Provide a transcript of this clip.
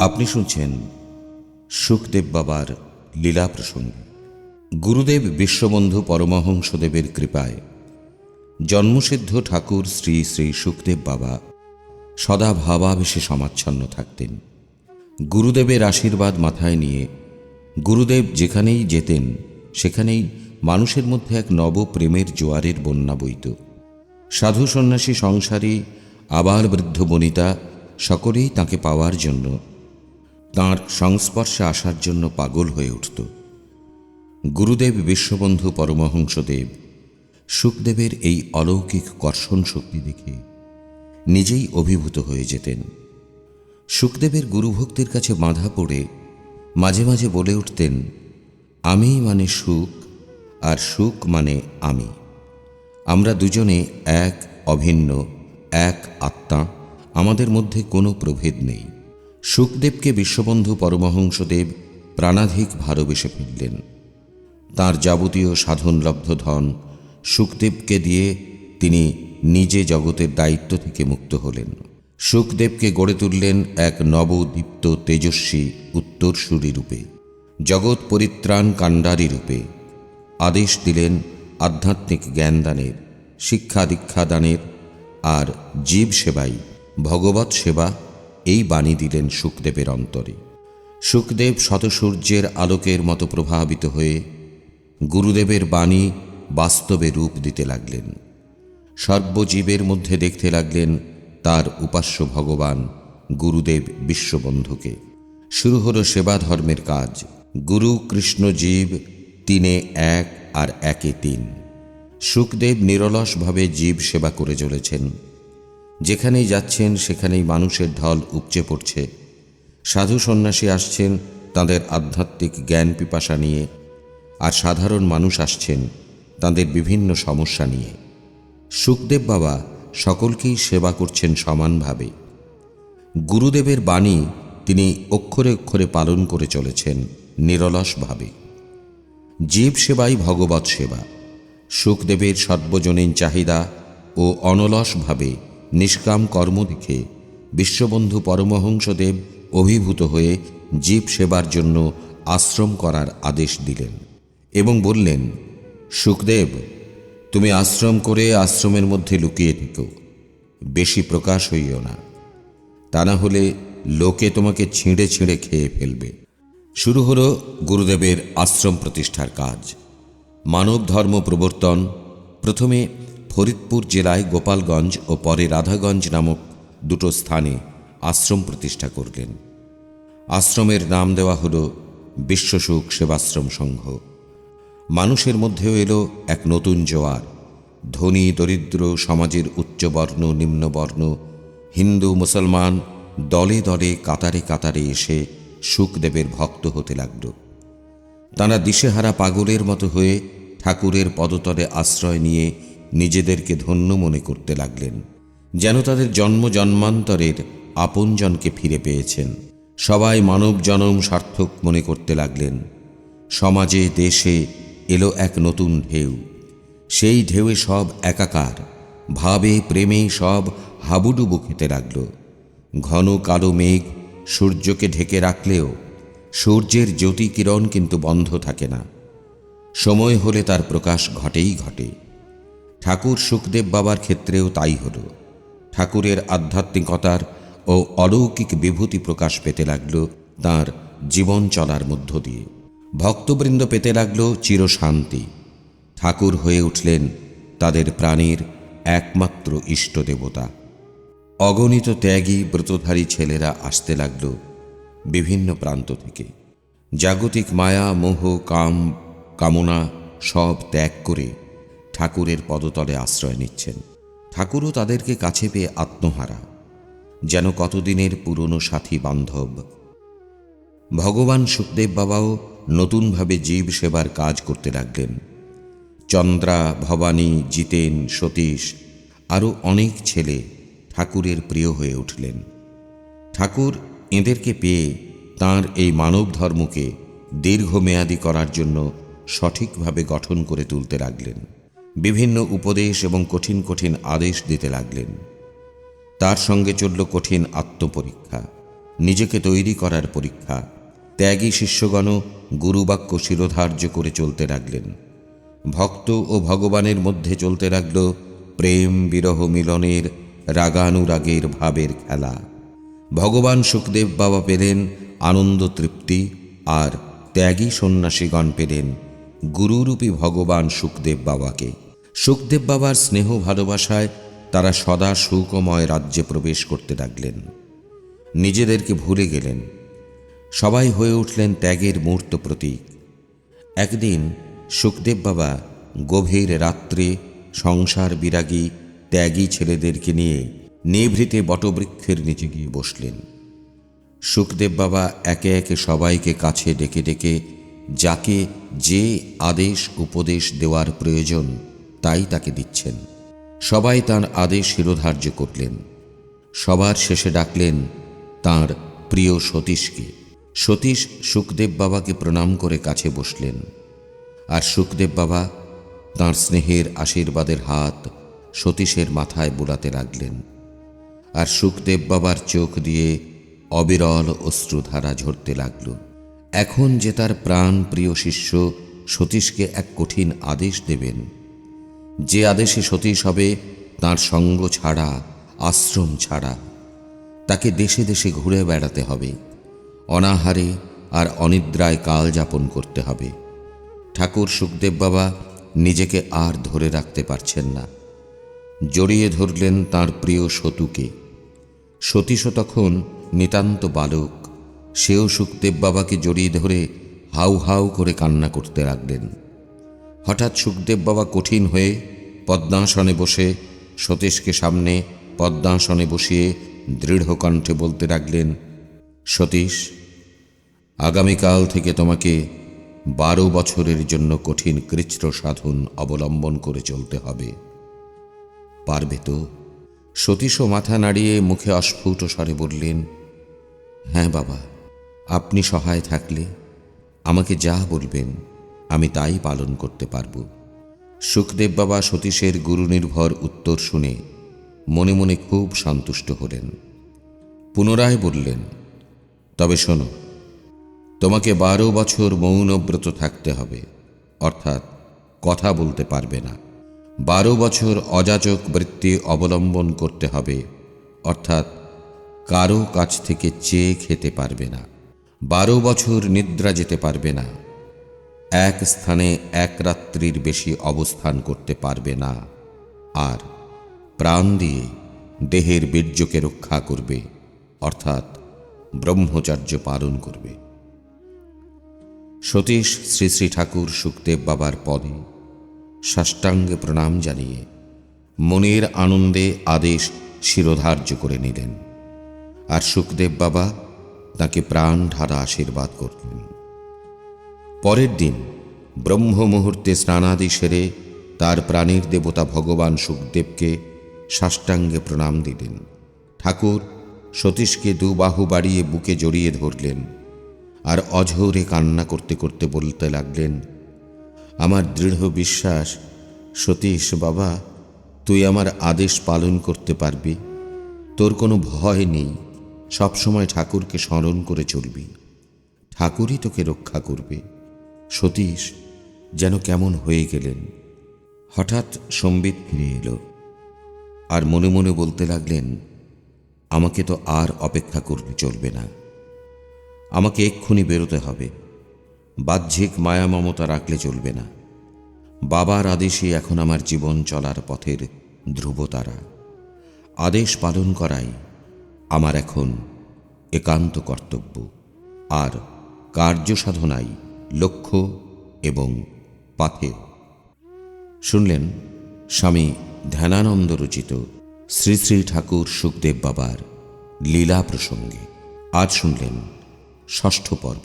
আপনি শুনছেন সুখদেব বাবার লীলা প্রসঙ্গ। গুরুদেব বিশ্ববন্ধু পরমহংসদেবের কৃপায় জন্মসিদ্ধ ঠাকুর শ্রী শ্রী সুখদেব বাবা সদা ভাবাবেশে সমাচ্ছন্ন থাকতেন। গুরুদেবের আশীর্বাদ মাথায় নিয়ে গুরুদেব যেখানেই যেতেন সেখানেই মানুষের মধ্যে এক নব প্রেমের জোয়ারের বন্যা বইত। সাধু সন্ন্যাসী, সংসারী, আবার বৃদ্ধ বনিতা সকলেই তাঁকে পাওয়ার জন্য, তাঁর সংস্পর্শে আসার জন্য পাগল হয়ে উঠত। গুরুদেব বিশ্ববন্ধু পরমহংসদেব সুখদেবের এই অলৌকিক কর্ষণ শক্তি দেখে নিজেই অভিভূত হয়ে যেতেন। সুখদেবের গুরুভক্তির কাছে বাঁধা পড়ে মাঝে মাঝে বলে উঠতেন, আমি মানে সুখ, আর সুখ মানে আমি। আমরা দুজনে এক, অভিন্ন, এক আত্মা, আমাদের মধ্যে কোনো প্রভেদ নেই। সুখদেবকে বিশ্ববন্ধু পরমহংসদেব প্রাণাধিক ভালোবেসে ফেললেন। তাঁর যাবতীয় সাধনলব্ধ ধন সুখদেবকে দিয়ে তিনি নিজে জগতের দায়িত্ব থেকে মুক্ত হলেন। সুখদেবকে গড়ে তুললেন এক নবদীপ্ত তেজস্বী উত্তরসূরি রূপে, জগৎ পরিত্রাণ কাণ্ডারী রূপে। আদেশ দিলেন আধ্যাত্মিক জ্ঞানদানের, শিক্ষা দীক্ষাদানের আর জীব সেবাই ভগবৎ সেবা, এই বাণী দিলেন সুখদেবের অন্তরে। সুখদেব শতসূর্যের আলোকের মতো প্রভাবিত হয়ে গুরুদেবের বাণী বাস্তবে রূপ দিতে লাগলেন। সর্বজীবের মধ্যে দেখতে লাগলেন তার উপাস্য ভগবান গুরুদেব বিশ্ববন্ধুকে। শুরু হলো সেবা ধর্মের কাজ। গুরু কৃষ্ণ জীব তিনে এক, আর একে তিন। সুখদেব নিরলসভাবে জীব সেবা করে চলেছেন। যেখানেই যাচ্ছেন সেখানেই মানুষের ঢল উপচে পড়ছে। সাধু সন্ন্যাসী আসছেন তাঁদের আধ্যাত্মিক জ্ঞান পিপাসা নিয়ে, আর সাধারণ মানুষ আসছেন তাঁদের বিভিন্ন সমস্যা নিয়ে। সুখদেব বাবা সকলকেই সেবা করছেন সমানভাবে। গুরুদেবের বাণী তিনি অক্ষরে অক্ষরে পালন করে চলেছেন নিরলসভাবে। জীব সেবাই ভগবৎ সেবা। সুখদেবের সর্বজনীন চাহিদা ও অনলসভাবে নিষ্কাম কর্ম দেখে বিশ্ববন্ধু পরমহংসদেব অভিভূত হয়ে জীব সেবার জন্য আশ্রম করার আদেশ দিলেন এবং বললেন, সুখদেব, তুমি আশ্রম করে আশ্রমের মধ্যে লুকিয়ে থেকো, বেশি প্রকাশ হইও না, তা না হলে লোকে তোমাকে ছিঁড়ে ছিঁড়ে খেয়ে ফেলবে। শুরু হলো গুরুদেবের আশ্রম প্রতিষ্ঠার কাজ। মানব ধর্ম প্রবর্তন। প্রথমে ফরিদপুর জেলায় গোপালগঞ্জ ও পরে রাধাগঞ্জ নামক দুটো স্থানে আশ্রম প্রতিষ্ঠা করলেন। আশ্রমের নাম দেওয়া হলো বিশ্বসুখ সেবাশ্রম সংঘ। মানুষের মধ্যেও এলো এক নতুন জোয়ার। ধনী দরিদ্র, সমাজের উচ্চবর্ণ নিম্নবর্ণ, হিন্দু মুসলমান দলে দলে কাতারে কাতারে এসে সুখদেবের ভক্ত হতে লাগল। তাঁরা দিশেহারা পাগলের মতো হয়ে ঠাকুরের পদতলে আশ্রয় নিয়ে নিজেদেরকে ধন্য মনে করতে লাগলেন, যেন তাদের জন্ম জন্মান্তরের আপনজনকে ফিরে পেয়েছেন। সবাই মানব জনম সার্থক মনে করতে লাগলেন। সমাজে দেশে এলো এক নতুন ঢেউ। সেই ঢেউয়ে সব একাকার, ভাবে প্রেমে সব হাবুডুবু খেতে লাগল। ঘন কালো মেঘ সূর্যকে ঢেকে রাখলেও সূর্যের জ্যোতি কিরণ কিন্তু বন্ধ থাকে না। সময় হলে তার প্রকাশ ঘটেই ঘটে। ঠাকুর সুখদেব বাবার ক্ষেত্রেও তাই হল। ঠাকুরের আধ্যাত্মিকতার ও অলৌকিক বিভূতি প্রকাশ পেতে লাগল তাঁর জীবন চলার মধ্য দিয়ে। ভক্তবৃন্দ পেতে লাগল চিরশান্তি। ঠাকুর হয়ে উঠলেন তাদের প্রাণের একমাত্র ইষ্ট দেবতা। অগণিত ত্যাগী ব্রতধারী ছেলেরা আসতে লাগল বিভিন্ন প্রান্ত থেকে। জাগতিক মায়া, মোহ, কাম, কামনা সব ত্যাগ করে ঠাকুরের পদতলে আশ্রয় নিচ্ছেন। ঠাকুরও তাদেরকে কাছে পেয়ে আত্মহারা, যেন কতদিনের পুরনো সাথী বান্ধব। ভগবান সুখদেব বাবাও নতুনভাবে জীব সেবার কাজ করতে লাগলেন। চন্দ্রা, ভবানী, জিতেন, সতীশ আরও অনেক ছেলে ঠাকুরের প্রিয় হয়ে উঠলেন। ঠাকুর এদেরকে পেয়ে তাঁর এই মানব ধর্মকে দীর্ঘমেয়াদী করার জন্য সঠিকভাবে গঠন করে তুলতে লাগলেন। বিভিন্ন উপদেশ এবং কঠিন কঠিন আদেশ দিতে লাগলেন। তার সঙ্গে চলল কঠিন আত্মপরীক্ষা। নিজেকে তৈরি করার পরীক্ষা। ত্যাগী শিষ্যগণ গুরুবাক্য শিরোধার্য করে চলতে লাগলেন। ভক্ত ও ভগবানের মধ্যে চলতে লাগল প্রেম বিরহ মিলনের রাগানুরাগের ভাবের খেলা। ভগবান সুখদেব বাবা পেলেন আনন্দ তৃপ্তি, আর ত্যাগী সন্ন্যাসীগণ পেলেন গুরুরূপী ভগবান সুখদেব বাবাকে। সুখদেব বাবার স্নেহ ভালোবাসায় তারা সদা সুখময় রাজ্যে প্রবেশ করতে লাগলেন। নিজেদেরকে ভুলে গেলেন। সবাই হয়ে উঠলেন ত্যাগের মূর্ত প্রতীক। একদিন সুখদেব বাবা গভীর রাত্রে সংসার বিরাগী ত্যাগী ছেলেদেরকে নিয়ে নিভৃতে বটবৃক্ষের নিচে গিয়ে বসলেন। সুখদেব বাবা একে একে সবাইকে কাছে ডেকে ডেকে যাকে যে আদেশ উপদেশ দেওয়ার প্রয়োজন তাই তাকে দিচ্ছেন। সবাই তাঁর আদেশ শিরোধার্য করলেন। সবার শেষে ডাকলেন তাঁর প্রিয় সতীশকে। সতীশ সুখদেব বাবাকে প্রণাম করে কাছে বসলেন, আর সুখদেব বাবা তাঁর স্নেহের আশীর্বাদের হাত সতীশের মাথায় বুলাতে লাগলেন। আর সুখদেব বাবার চোখ দিয়ে অবিরল অশ্রুধারা ঝরতে লাগল। এখন যে তার প্রাণ প্রিয় শিষ্য সতীশকে এক কঠিন আদেশ দেবেন, যে আদেশে সতীশ হবে তাঁর সঙ্গ ছাড়া, আশ্রম ছাড়া। তাকে দেশে দেশে ঘুরে বেড়াতে হবে, অনাহারে আর অনিদ্রায় কাল যাপন করতে হবে। ঠাকুর সুখদেব বাবা নিজেকে আর ধরে রাখতে পারছেন না। জড়িয়ে ধরলেন তাঁর প্রিয় সতুকে। সতীশও তখন নিতান্ত বালক। সেও সুখদেব বাবাকে জড়িয়ে ধরে হাউ হাউ করে কান্না করতে লাগলেন। হঠাৎ সুখদেব বাবা কঠিন হয়ে পদ্মাসনে বসে সতীশকে সামনে পদ্মাসনে বসিয়ে দৃঢ় কণ্ঠে বলতে লাগলেন, সতীশ, আগামীকাল থেকে তোমাকে 12 বছরের জন্য কঠিন কৃচ্ছ সাধন অবলম্বন করে চলতে হবে। পারবে তো? সতীশও মাথা নাড়িয়ে মুখে অস্ফুট স্বরে বললেন, হ্যাঁ বাবা, আপনি সহায় থাকলে আমাকে যা বলবেন আমি তাই পালন করতে পারব। সুখদেব বাবা সতীশের গুরুনির্ভর উত্তর শুনে মনে মনে খুব সন্তুষ্ট হলেন। পুনরায় বললেন, তবে শোনো, তোমাকে 12 বছর মৌনব্রত থাকতে হবে, অর্থাৎ কথা বলতে পারবে না। 12 বছর অযাচক বৃত্তি অবলম্বন করতে হবে, অর্থাৎ কারো কাছ থেকে চেয়ে খেতে পারবে না। 12 বছর নিদ্রা যেতে পারবে না। এক স্থানে এক রাত্রির বেশি অবস্থান করতে পারবে না। আর প্রাণ দিয়ে দেহের বীর্যকে রক্ষা করবে, অর্থাৎ ব্রহ্মচর্য পালন করবে। সতীশ শ্রী শ্রী ঠাকুর সুখদেব বাবার পদে সাষ্টাঙ্গে প্রণাম জানিয়ে মনের আনন্দে আদেশ শিরোধার্য করে নিলেন। আর সুখদেব বাবা তাকে প্রাণ ঢালা আশীর্বাদ করলেন। পরের দিন ব্রহ্ম মুহূর্তে স্নানাদি সেরে তার প্রাণের দেবতা ভগবান সুখদেবকে সাষ্টাঙ্গে প্রণাম দিলেন। ঠাকুর সতীশকে 2 বাহু বাড়িয়ে বুকে জড়িয়ে ধরলেন, আর অঝোরে কান্না করতে করতে বলতে লাগলেন, আমার দৃঢ় বিশ্বাস সতীশ বাবা, তুই আমার আদেশ পালন করতে পারবি। তোর কোনো ভয় নেই। সবসময় ঠাকুরকে স্মরণ করে চলবি, ঠাকুরই তোকে রক্ষা করবে। সতীশ যেন কেমন হয়ে গেলেন। হঠাৎ সম্বিত ফিরে এলো, আর মনে মনে বলতে লাগলেন, আমাকে তো আর অপেক্ষা করতে চলবে না, আমাকে এক্ষুনি বেরোতে হবে। বাহ্যিক মায়া মমতা রাখলে চলবে না। বাবার আদেশই এখন আমার জীবন চলার পথের ধ্রুবতারা। আদেশ পালন করাই আমার এখন একান্ত কর্তব্য, আর কার্য সাধনাই লক্ষ্য এবং পাথেয়। শুনলেন স্বামী ধ্যানানন্দ রচিত শ্রী শ্রী ঠাকুর সুখদেব বাবার লীলা প্রসঙ্গে। আজ শুনলেন 6ষ্ঠ পর্ব।